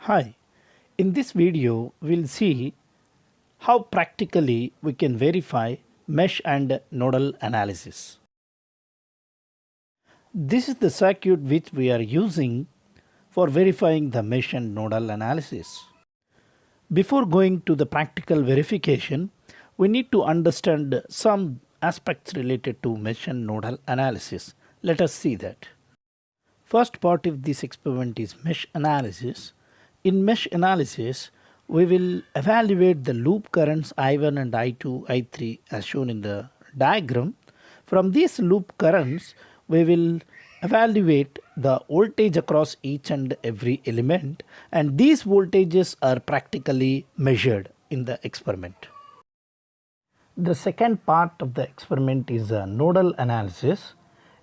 Hi, in this video we'll see how practically we can verify mesh and nodal analysis. This is the circuit which we are using for verifying the mesh and nodal analysis. Before going to the practical verification, we need to understand some aspects related to mesh and nodal analysis. Let us see that. First part of this experiment is mesh analysis. In mesh analysis, we will evaluate the loop currents I1 and I2, I3 as shown in the diagram. From these loop currents, we will evaluate the voltage across each and every element, and these voltages are practically measured in the experiment. The second part of the experiment is a nodal analysis.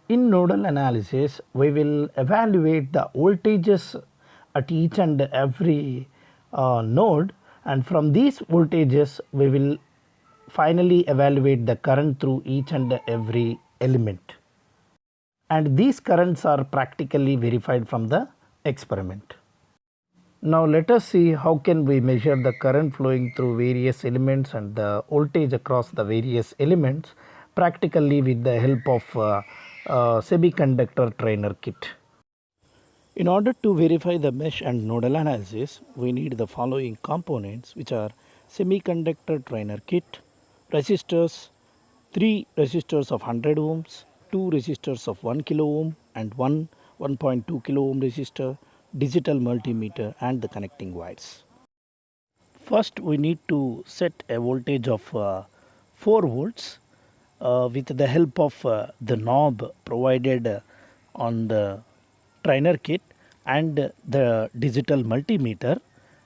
In nodal analysis, we will evaluate the voltages at each and every node, and from these voltages we will finally evaluate the current through each and every element, and these currents are practically verified from the experiment. Now let us see how can we measure the current flowing through various elements and the voltage across the various elements practically with the help of semiconductor trainer kit. In order to verify the mesh and nodal analysis, we need the following components, which are semiconductor trainer kit, resistors, 3 resistors of 100 ohms, 2 resistors of 1 kilo ohm and 1.2 kilo ohm resistor, digital multimeter and the connecting wires. First we need to set a voltage of 4 volts with the help of the knob provided on the trainer kit and the digital multimeter.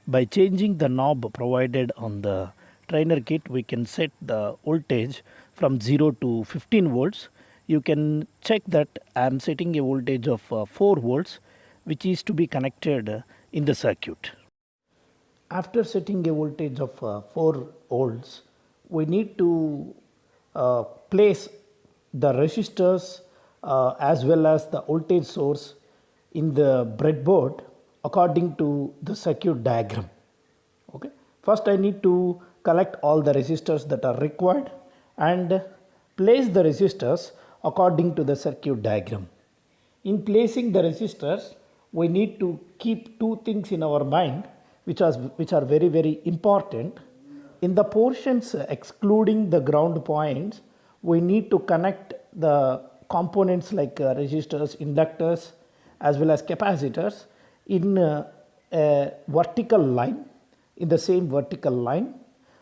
By changing the knob provided on the trainer kit, we can set the voltage from 0 to 15 volts. You can check that I am setting a voltage of 4 volts, which is to be connected in the circuit. After setting a voltage of 4 volts, we need to place the resistors as well as the voltage source in the breadboard according to the circuit diagram. Okay. First I need to collect all the resistors that are required and place the resistors according to the circuit diagram. In placing the resistors, we need to keep two things in our mind which are very important. In the portions excluding the ground points, we need to connect the components like resistors, inductors as well as capacitors in a vertical line, in the same vertical line,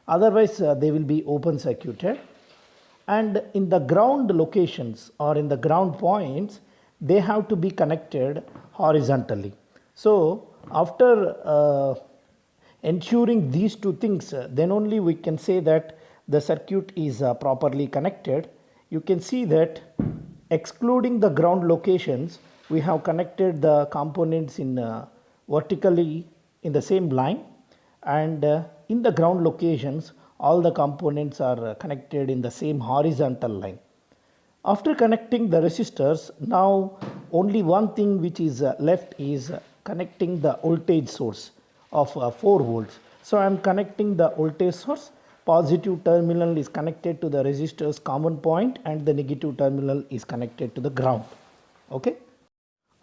otherwise they will be open circuited. And in the ground locations or in the ground points, they have to be connected horizontally. So after ensuring these two things, then only we can say that the circuit is properly connected. You can see that excluding the ground locations, we have connected the components in vertically in the same line, and in the ground locations all the components are connected in the same horizontal line. After connecting the resistors, now only one thing which is left is connecting the voltage source of 4 volts. So I am connecting the voltage source. Positive terminal is connected to the resistor's common point and the negative terminal is connected to the ground. Okay.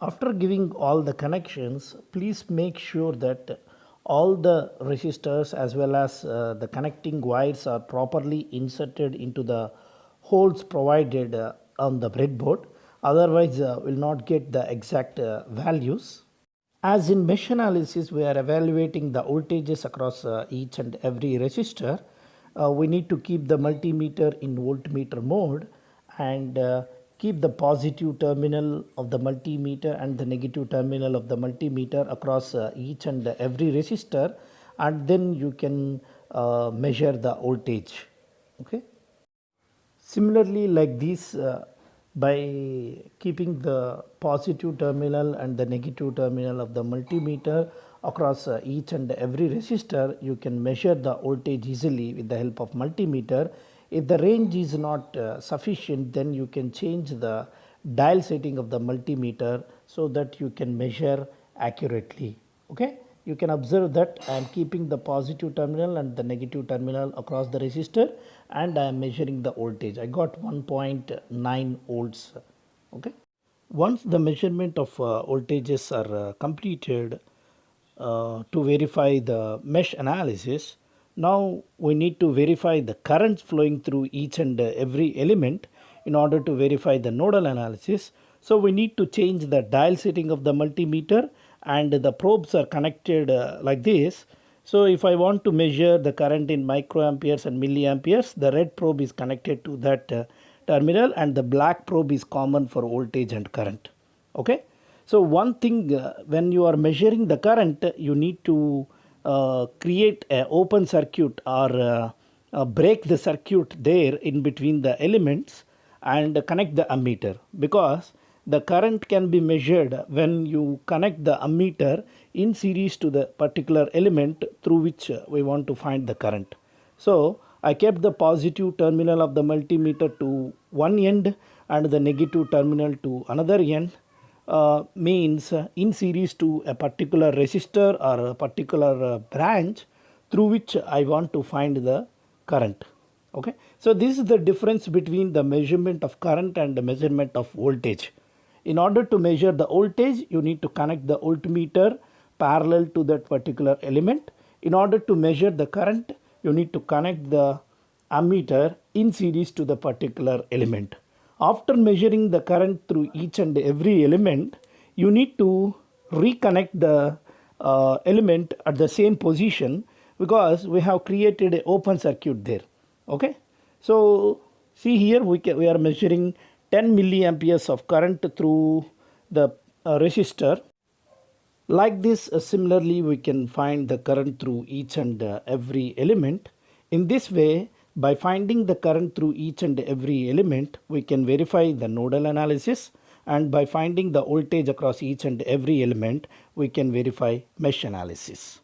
After giving all the connections, please make sure that all the resistors as well as the connecting wires are properly inserted into the holes provided on the breadboard. Otherwise will not get the exact values. As in mesh analysis, we are evaluating the voltages across each and every resistor. We need to keep the multimeter in voltmeter mode and keep the positive terminal of the multimeter and the negative terminal of the multimeter across each and every resistor, and then you can measure the voltage. Okay. Similarly, like this, by keeping the positive terminal and the negative terminal of the multimeter across each and every resistor, you can measure the voltage easily with the help of multimeter. If the range is not sufficient, then you can change the dial setting of the multimeter so that you can measure accurately. Okay. you can observe that I am keeping the positive terminal and the negative terminal across the resistor, and I am measuring the voltage. I got 1.9 volts. Okay. Once the measurement of voltages are completed to verify the mesh analysis, now we need to verify the currents flowing through each and every element in order to verify the nodal analysis. So we need to change the dial setting of the multimeter, and the probes are connected like this. So if I want to measure the current in microamperes and milliamperes, the red probe is connected to that terminal, and the black probe is common for voltage and current. Okay. So one thing, when you are measuring the current, you need to create an open circuit, or break the circuit there in between the elements and connect the ammeter, because the current can be measured when you connect the ammeter in series to the particular element through which we want to find the current. So I kept the positive terminal of the multimeter to one end and the negative terminal to another end. Means in series to a particular resistor or a particular branch through which I want to find the current. Okay. So this is the difference between the measurement of current and the measurement of voltage. In order to measure the voltage, you need to connect the voltmeter parallel to that particular element. In order to measure the current, you need to connect the ammeter in series to the particular element. After measuring the current through each and every element, you need to reconnect the element at the same position, because we have created an open circuit there. Okay. So see here, we are measuring 10 milliamperes of current through the resistor. Like this, similarly we can find the current through each and every element. In this way, by finding the current through each and every element, we can verify the nodal analysis, and by finding the voltage across each and every element, we can verify mesh analysis.